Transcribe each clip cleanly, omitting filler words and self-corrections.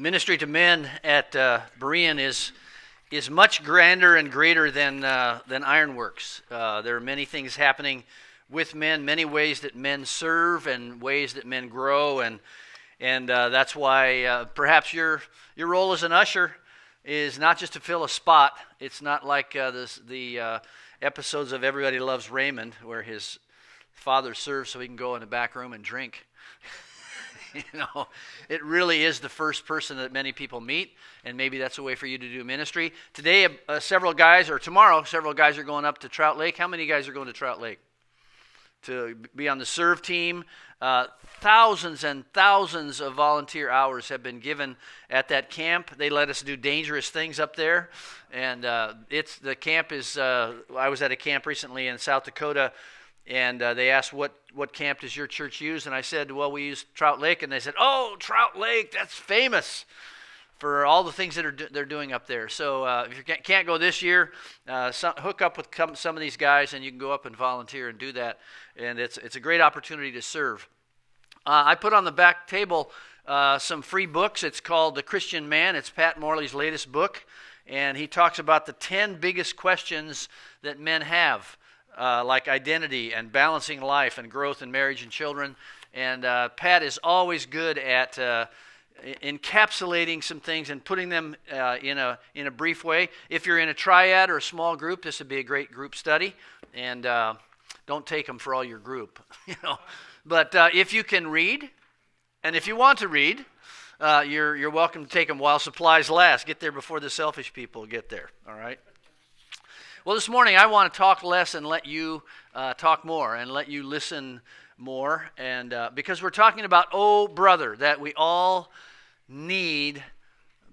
ministry to men at Berean is much grander and greater than Ironworks. There are many things happening with men, many ways that men serve and ways that men grow, and that's why perhaps your role as an usher is not just to fill a spot. It's not like the episodes of Everybody Loves Raymond where his father serves so he can go in the back room and drink. It really is the first person that many people meet, and maybe that's a way for you to do ministry. Today, tomorrow, several guys are going up to Trout Lake. How many guys are going to Trout Lake to be on the serve team? Thousands and thousands of volunteer hours have been given at that camp. They let us do dangerous things up there, and the camp is. I was at a camp recently in South Dakota. And they asked, what camp does your church use? And I said, well, we use Trout Lake. And they said, oh, Trout Lake, that's famous for all the things that they're doing up there. So if you can't go this year, hook up with some of these guys, and you can go up and volunteer and do that. And it's a great opportunity to serve. I put on the back table some free books. It's called The Christian Man. It's Pat Morley's latest book. And he talks about the 10 biggest questions that men have. Like identity and balancing life and growth in marriage and children. And Pat is always good at encapsulating some things and putting them in a brief way. If you're in a triad or a small group, this would be a great group study. And don't take them for all your group, But if you can read, and if you want to read, you're welcome to take them while supplies last. Get there before the selfish people get there, all right? Well, this morning I want to talk less and let you talk more and let you listen more. And because we're talking about, oh, brother, that we all need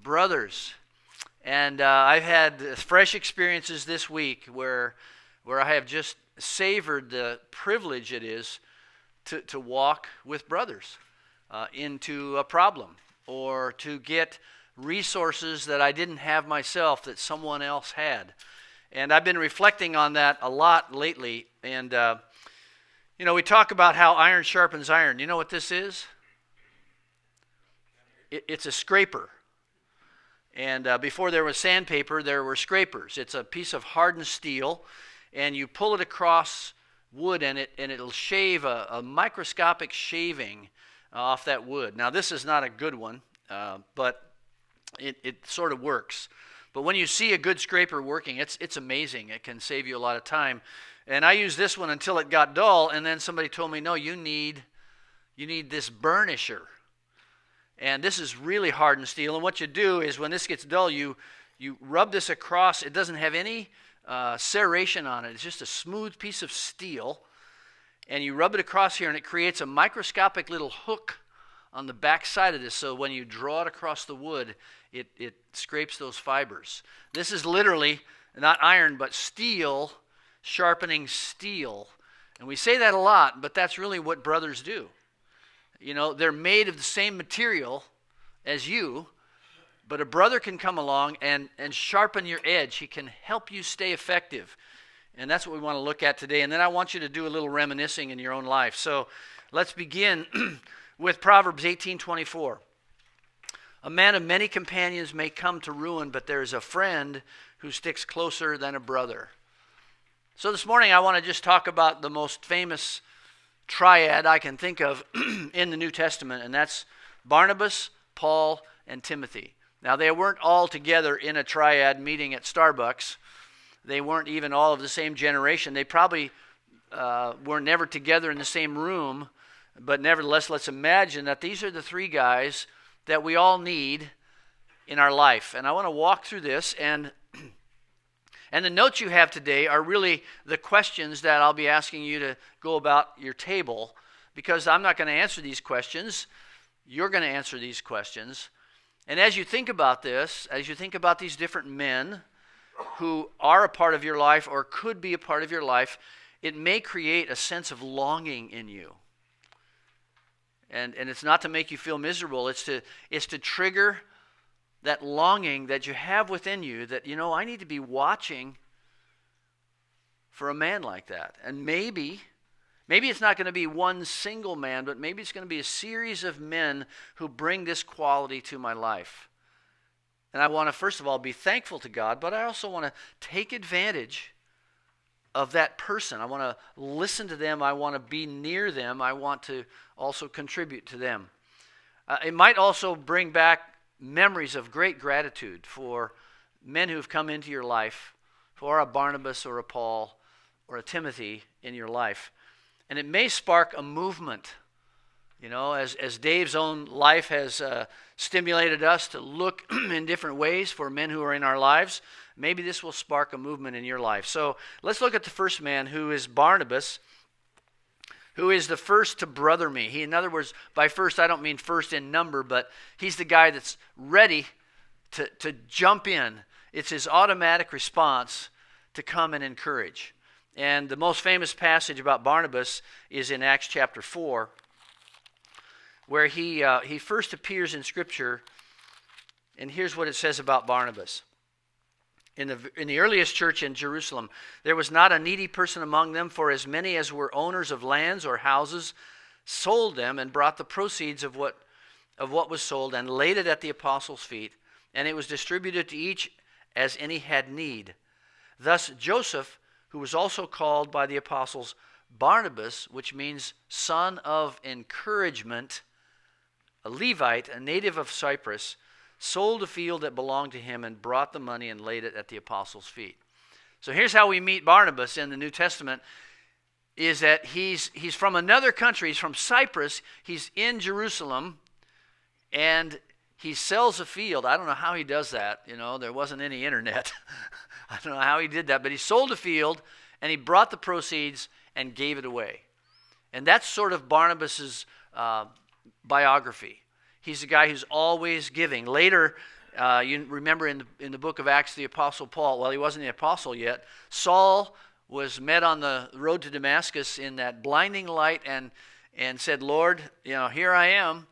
brothers. And I've had fresh experiences this week where I have just savored the privilege it is to walk with brothers into a problem or to get resources that I didn't have myself that someone else had. And I've been reflecting on that a lot lately. And, we talk about how iron sharpens iron. You know what this is? It's a scraper. And before there was sandpaper, there were scrapers. It's a piece of hardened steel, and you pull it across wood, and it'll shave a microscopic shaving off that wood. Now, this is not a good one, but it sort of works. But when you see a good scraper working, it's amazing. It can save you a lot of time. And I used this one until it got dull, and then somebody told me, no, you need this burnisher. And this is really hardened steel. And what you do is when this gets dull, you rub this across. It doesn't have any serration on it. It's just a smooth piece of steel. And you rub it across here, and it creates a microscopic little hook on the back side of this. So when you draw it across the wood, it scrapes those fibers. This is literally not iron, but steel sharpening steel. And we say that a lot, but that's really what brothers do. They're made of the same material as you, but a brother can come along and sharpen your edge. He can help you stay effective. And that's what we want to look at today. And then I want you to do a little reminiscing in your own life. So let's begin with Proverbs 18:24. A man of many companions may come to ruin, but there is a friend who sticks closer than a brother. So this morning I want to just talk about the most famous triad I can think of in the New Testament, and that's Barnabas, Paul, and Timothy. Now, they weren't all together in a triad meeting at Starbucks. They weren't even all of the same generation. They probably were never together in the same room, but nevertheless, let's imagine that these are the three guys that we all need in our life. And I want to walk through this, and the notes you have today are really the questions that I'll be asking you to go about your table, because I'm not going to answer these questions. You're going to answer these questions. And as you think about this, as you think about these different men who are a part of your life or could be a part of your life, it may create a sense of longing in you. And it's not to make you feel miserable. It's to trigger that longing that you have within you that, I need to be watching for a man like that. And maybe Maybe it's not going to be one single man, but maybe it's going to be a series of men who bring this quality to my life. And I want to, first of all, be thankful to God, but I also want to take advantage of that person. I want to listen to them. I want to be near them. I want to also contribute to them. It might also bring back memories of great gratitude for men who've come into your life, for a Barnabas or a Paul or a Timothy in your life. And it may spark a movement, as Dave's own life has stimulated us to look in different ways for men who are in our lives. Maybe this will spark a movement in your life. So let's look at the first man, who is Barnabas, who is the first to brother me. In other words, by first, I don't mean first in number, but he's the guy that's ready to jump in. It's his automatic response to come and encourage. And the most famous passage about Barnabas is in Acts chapter 4, where he first appears in Scripture. And here's what it says about Barnabas. In the earliest church in Jerusalem, there was not a needy person among them, for as many as were owners of lands or houses sold them and brought the proceeds of what was sold and laid it at the apostles' feet, and it was distributed to each as any had need. Thus Joseph, who was also called by the apostles Barnabas, which means son of encouragement, a Levite, a native of Cyprus, sold a field that belonged to him and brought the money and laid it at the apostles' feet. So here's how we meet Barnabas in the New Testament, is that he's from another country. He's from Cyprus. He's in Jerusalem, and he sells a field. I don't know how he does that. There wasn't any internet. I don't know how he did that, but he sold a field, and he brought the proceeds and gave it away. And that's sort of Barnabas's biography. He's a guy who's always giving. Later, you remember in the book of Acts, the Apostle Paul, well, he wasn't the apostle yet. Saul was met on the road to Damascus in that blinding light and said, Lord, here I am.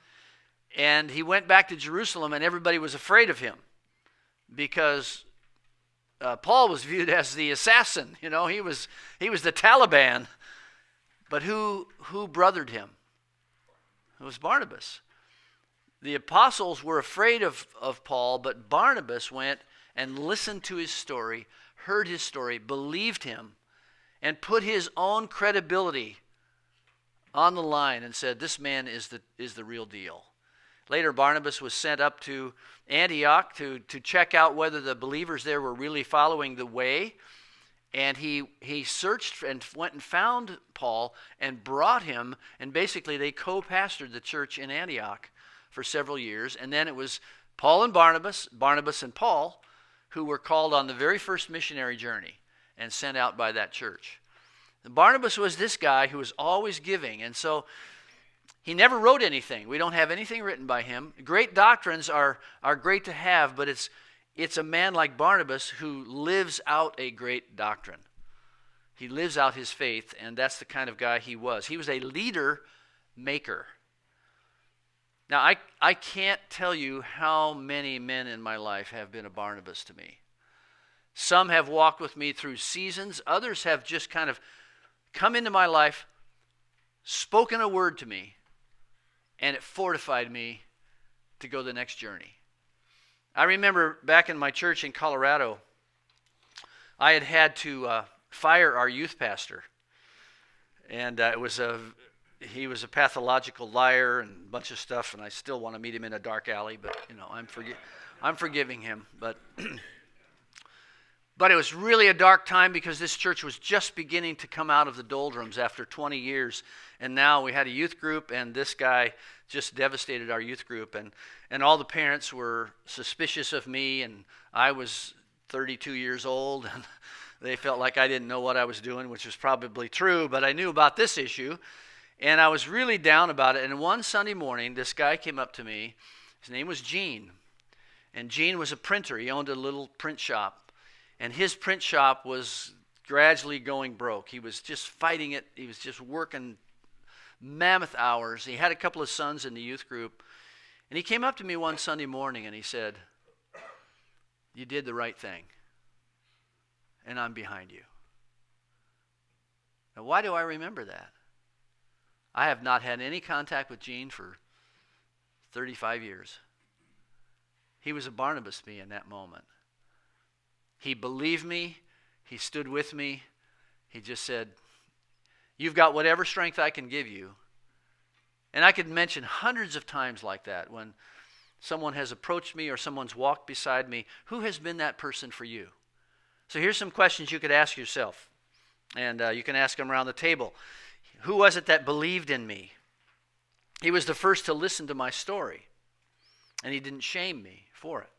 And he went back to Jerusalem, and everybody was afraid of him because Paul was viewed as the assassin. He was the Taliban. But who brothered him? It was Barnabas. The apostles were afraid of Paul, but Barnabas went and listened to his story, heard his story, believed him, and put his own credibility on the line and said, this man is the real deal. Later, Barnabas was sent up to Antioch to check out whether the believers there were really following the way. And he searched and went and found Paul and brought him, and basically they co-pastored the church in Antioch for several years. And then it was Paul and Barnabas and Paul, who were called on the very first missionary journey and sent out by that church. And Barnabas was this guy who was always giving, and so he never wrote anything. We don't have anything written by him. Great doctrines are great to have, but it's a man like Barnabas who lives out a great doctrine. He lives out his faith, and that's the kind of guy he was. He was a leader maker. Now, I can't tell you how many men in my life have been a Barnabas to me. Some have walked with me through seasons. Others have just kind of come into my life, spoken a word to me, and it fortified me to go the next journey. I remember back in my church in Colorado, I had to fire our youth pastor. And he was a pathological liar and a bunch of stuff, and I still want to meet him in a dark alley, but I'm forgiving him. But it was really a dark time because this church was just beginning to come out of the doldrums after 20 years. And now we had a youth group, and this guy just devastated our youth group. And all the parents were suspicious of me, and I was 32 years old, and they felt like I didn't know what I was doing, which was probably true, but I knew about this issue. And I was really down about it. And one Sunday morning, this guy came up to me. His name was Gene. And Gene was a printer. He owned a little print shop. And his print shop was gradually going broke. He was just fighting it. He was just working mammoth hours. He had a couple of sons in the youth group. And he came up to me one Sunday morning and he said, "You did the right thing. And I'm behind you." Now, why do I remember that? I have not had any contact with Gene for 35 years. He was a Barnabas to me in that moment. He believed me. He stood with me. He just said, you've got whatever strength I can give you. And I could mention hundreds of times like that when someone has approached me or someone's walked beside me. Who has been that person for you? So here's some questions you could ask yourself. And you can ask them around the table. Who was it that believed in me? He was the first to listen to my story. And he didn't shame me for it.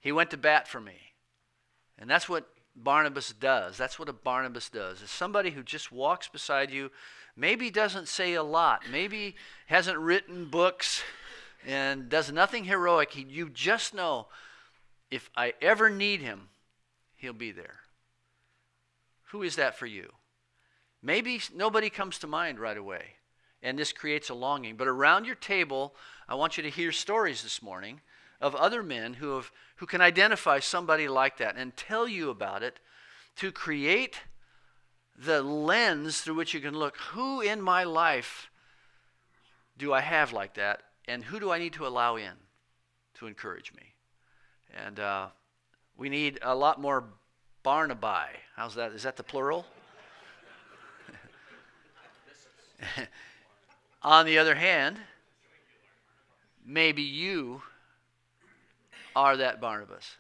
He went to bat for me. And that's what Barnabas does. That's what a Barnabas does. Is somebody who just walks beside you, maybe doesn't say a lot, maybe hasn't written books and does nothing heroic. You just know if I ever need him, he'll be there. Who is that for you? Maybe nobody comes to mind right away, and this creates a longing. But around your table, I want you to hear stories this morning of other men who can identify somebody like that and tell you about it to create the lens through which you can look. Who in my life do I have like that, and who do I need to allow in to encourage me? And we need a lot more Barnabai. How's that? Is that the plural? On the other hand, maybe you are that Barnabas.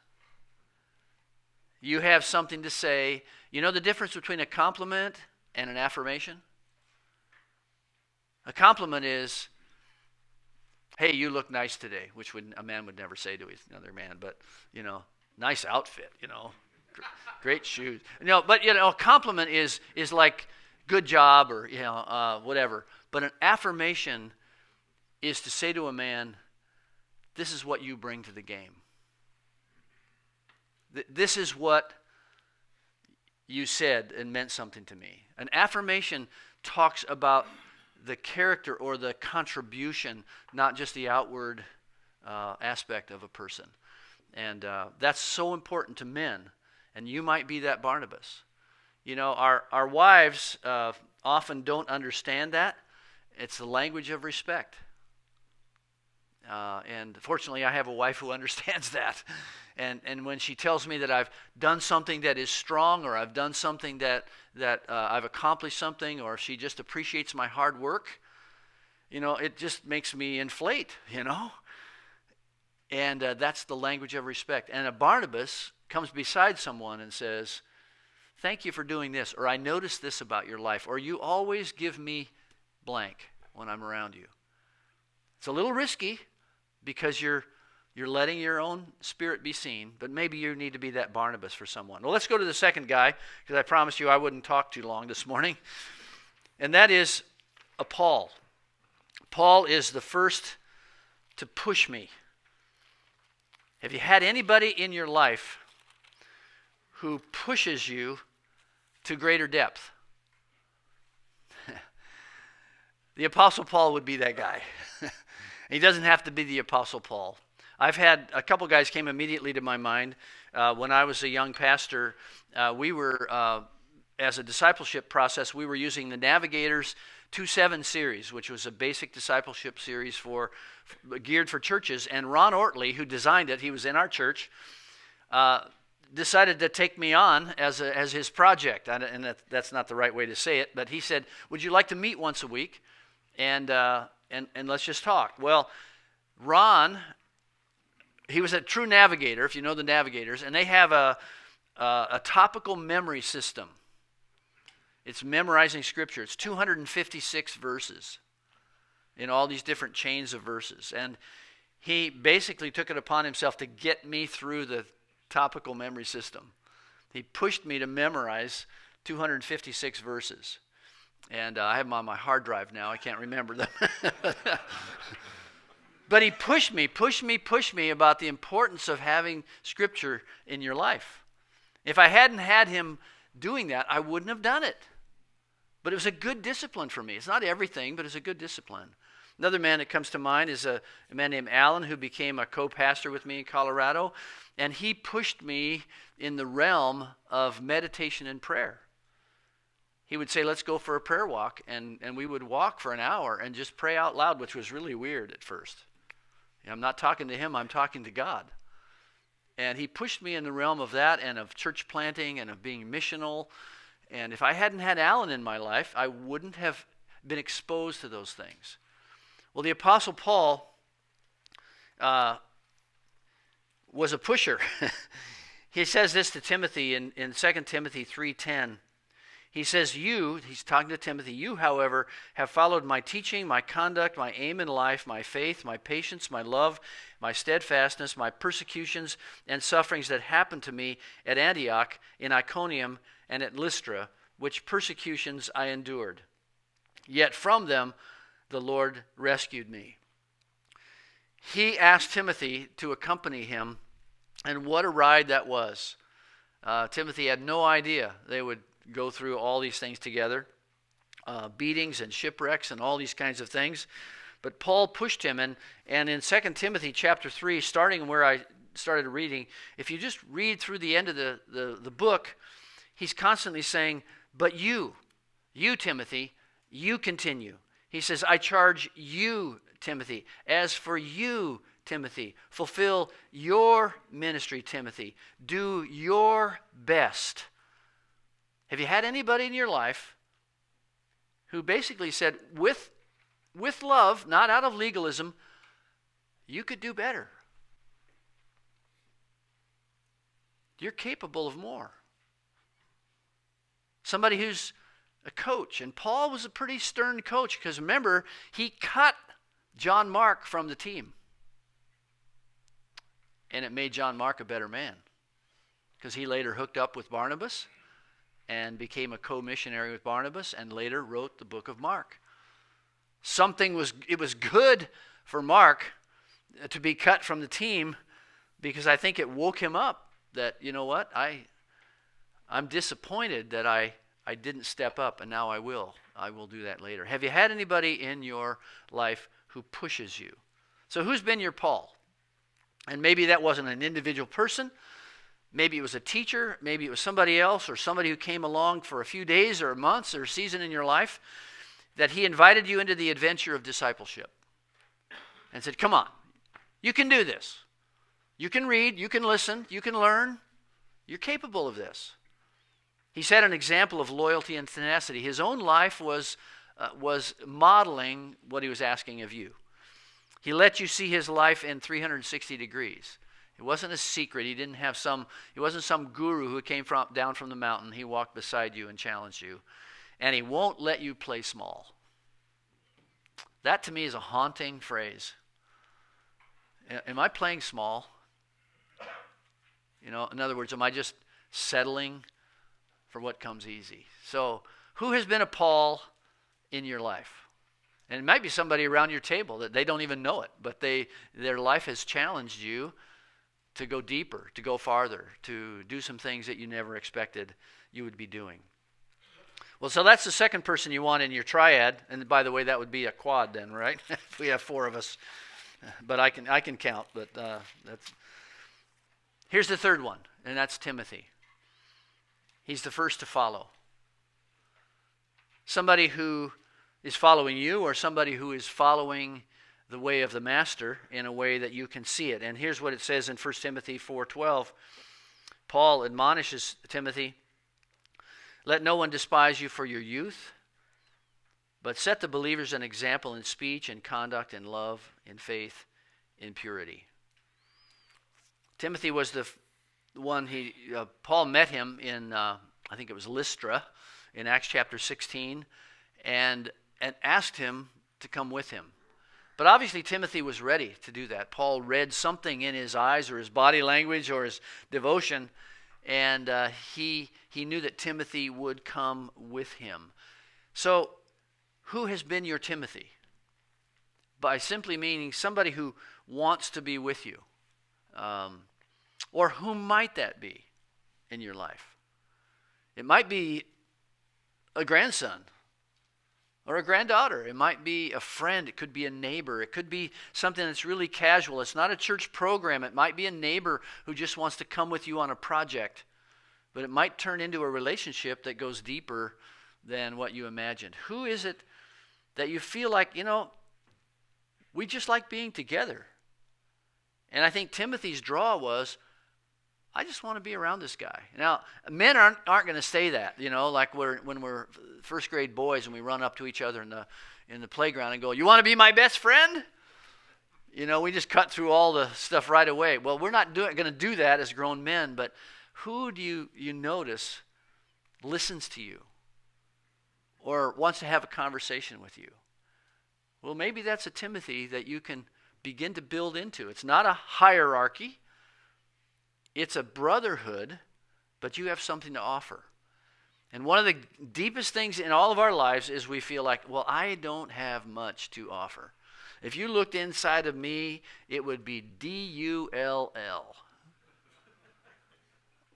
You have something to say. You know the difference between a compliment and an affirmation? A compliment is, hey, you look nice today, which a man would never say to another man, but, nice outfit, great shoes. But, a compliment is like good job or, whatever. But an affirmation is to say to a man, this is what you bring to the game. This is what you said and meant something to me. An affirmation talks about the character or the contribution, not just the outward aspect of a person. And that's so important to men. And you might be that Barnabas. Our wives often don't understand that. It's the language of respect. And fortunately, I have a wife who understands that. And when she tells me that I've done something that is strong, or I've done something that I've accomplished something, or she just appreciates my hard work, it just makes me inflate, And that's the language of respect. And a Barnabas comes beside someone and says, thank you for doing this, or I noticed this about your life, or you always give me blank when I'm around you. It's a little risky because you're letting your own spirit be seen, but maybe you need to be that Barnabas for someone. Well, let's go to the second guy, because I promised you I wouldn't talk too long this morning, and that is a Paul. Paul is the first to push me. Have you had anybody in your life who pushes you to greater depth? The Apostle Paul would be that guy. He doesn't have to be the Apostle Paul. I've had a couple guys came immediately to my mind. When I was a young pastor, we were, as a discipleship process, we were using the Navigators 2.7 series, which was a basic discipleship series geared for churches. And Ron Ortley, who designed it, he was in our church, decided to take me on as his project. And that's not the right way to say it, but he said, would you like to meet once a week? And let's just talk. Well, Ron, he was a true navigator, if you know the Navigators, and they have a topical memory system. It's memorizing Scripture. It's 256 verses in all these different chains of verses. And he basically took it upon himself to get me through the topical memory system. He pushed me to memorize 256 verses. And I have them on my hard drive now. I can't remember them. But he pushed me about the importance of having Scripture in your life. If I hadn't had him doing that, I wouldn't have done it. But it was a good discipline for me. It's not everything, but it's a good discipline. Another man that comes to mind is a man named Alan, who became a co-pastor with me in Colorado. And he pushed me in the realm of meditation and prayer. he would say, let's go for a prayer walk. And we would walk for an hour and just pray out loud, which was really weird at first. I'm not talking to him, I'm talking to God. And he pushed me in the realm of that and of church planting and of being missional. And if I hadn't had Alan in my life, I wouldn't have been exposed to those things. Well, the Apostle Paul was a pusher. He says this to Timothy in 2 Timothy 3:10. He says, he's talking to Timothy, you, however, have followed my teaching, my conduct, my aim in life, my faith, my patience, my love, my steadfastness, my persecutions and sufferings that happened to me at Antioch, in Iconium, and at Lystra, which persecutions I endured. Yet from them the Lord rescued me. He asked Timothy to accompany him, and what a ride that was. Timothy had no idea they would go through all these things together, beatings and shipwrecks and all these kinds of things. But Paul pushed him, and in 2 Timothy chapter 3, starting where I started reading, if you just read through the end of the book, he's constantly saying, but you Timothy, you continue. He says, I charge you, Timothy. As for you, Timothy, fulfill your ministry, Timothy. Do your best. Have you had anybody in your life who basically said, with love, not out of legalism, you could do better? You're capable of more. Somebody who's a coach, and Paul was a pretty stern coach, because remember, he cut John Mark from the team. And it made John Mark a better man, because he later hooked up with Barnabas and became a co-missionary with Barnabas, and later wrote the book of Mark. It was good for Mark to be cut from the team, because I think it woke him up that, you know what, I'm disappointed that I didn't step up, and now I will. I will do that later. Have you had anybody in your life who pushes you? So who's been your Paul? And maybe that wasn't an individual person. Maybe it was a teacher. Maybe it was somebody else, or somebody who came along for a few days or months or a season in your life, that he invited you into the adventure of discipleship and said, come on, you can do this. You can read, you can listen, you can learn. You're capable of this. He set an example of loyalty and tenacity. His own life was modeling what he was asking of you. He let you see his life in 360 degrees. It wasn't a secret. He wasn't some guru who came down from the mountain. He walked beside you and challenged you. And he won't let you play small. That to me is a haunting phrase. Am I playing small? In other words, am I just settling for what comes easy? So, who has been a Paul in your life? And it might be somebody around your table that they don't even know it, but their life has challenged you to go deeper, to go farther, to do some things that you never expected you would be doing. Well, so that's the second person you want in your triad. And by the way, that would be a quad then, right? If we have four of us. But I can count. But here's the third one, and that's Timothy. He's the first to follow. Somebody who is following you, or somebody who is following the way of the master in a way that you can see it. And here's what it says in 1 Timothy 4:12. Paul admonishes Timothy, let no one despise you for your youth, but set the believers an example in speech and conduct, in love, in faith, in purity. Timothy was the one, Paul met him in, I think it was Lystra, in Acts chapter 16, and asked him to come with him. But obviously Timothy was ready to do that. Paul read something in his eyes or his body language or his devotion, and he knew that Timothy would come with him. So who has been your Timothy? By simply meaning somebody who wants to be with you. Or who might that be in your life? It might be a grandson or a granddaughter. It might be a friend. It could be a neighbor. It could be something that's really casual. It's not a church program. It might be a neighbor who just wants to come with you on a project. But it might turn into a relationship that goes deeper than what you imagined? Who is it that you feel like, we just like being together? And I think Timothy's draw was, I just want to be around this guy. Now, men aren't going to say that, like when we're first grade boys and we run up to each other in the playground and go, you want to be my best friend? We just cut through all the stuff right away. Well, we're not going to do that as grown men, but who do you notice listens to you or wants to have a conversation with you? Well, maybe that's a Timothy that you can begin to build into. It's not a hierarchy. It's a brotherhood, but you have something to offer. And one of the deepest things in all of our lives is we feel like, well, I don't have much to offer. If you looked inside of me, it would be D-U-L-L.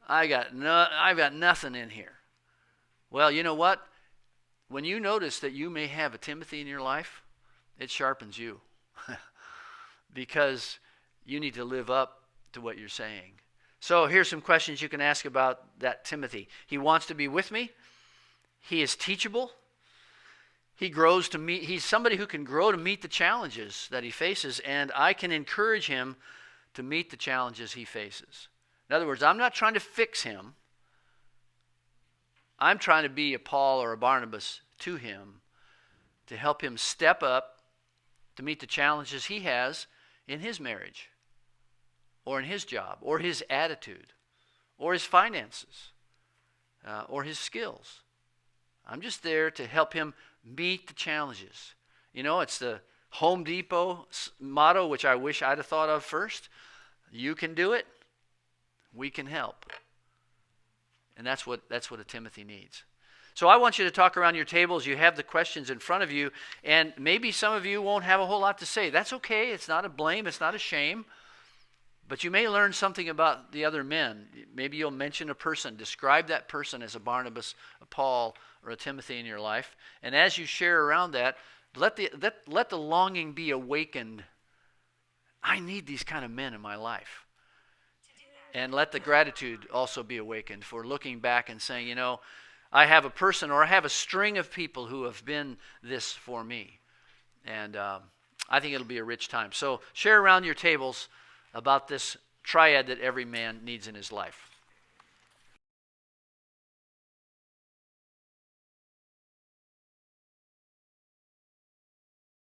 I've got nothing in here. Well, you know what? When you notice that you may have a Timothy in your life, it sharpens you. Because you need to live up to what you're saying. So here's some questions you can ask about that Timothy. He wants to be with me. He is teachable. He's somebody who can grow to meet the challenges that he faces, and I can encourage him to meet the challenges he faces. In other words, I'm not trying to fix him. I'm trying to be a Paul or a Barnabas to him to help him step up to meet the challenges he has in his marriage or in his job or his attitude or his finances or his skills. I'm just there to help him meet the challenges. It's the Home Depot motto, which I wish I'd have thought of first. You can do it. We can help. And that's what a Timothy needs. So I want you to talk around your tables. You have the questions in front of you, and maybe some of you won't have a whole lot to say. That's okay. It's not a blame. It's not a shame. But you may learn something about the other men. Maybe you'll mention a person. Describe that person as a Barnabas, a Paul, or a Timothy in your life. And as you share around that, let the longing be awakened. I need these kind of men in my life. And let the gratitude also be awakened for looking back and saying, I have a person or I have a string of people who have been this for me. And I think it'll be a rich time. So share around your tables about this triad that every man needs in his life.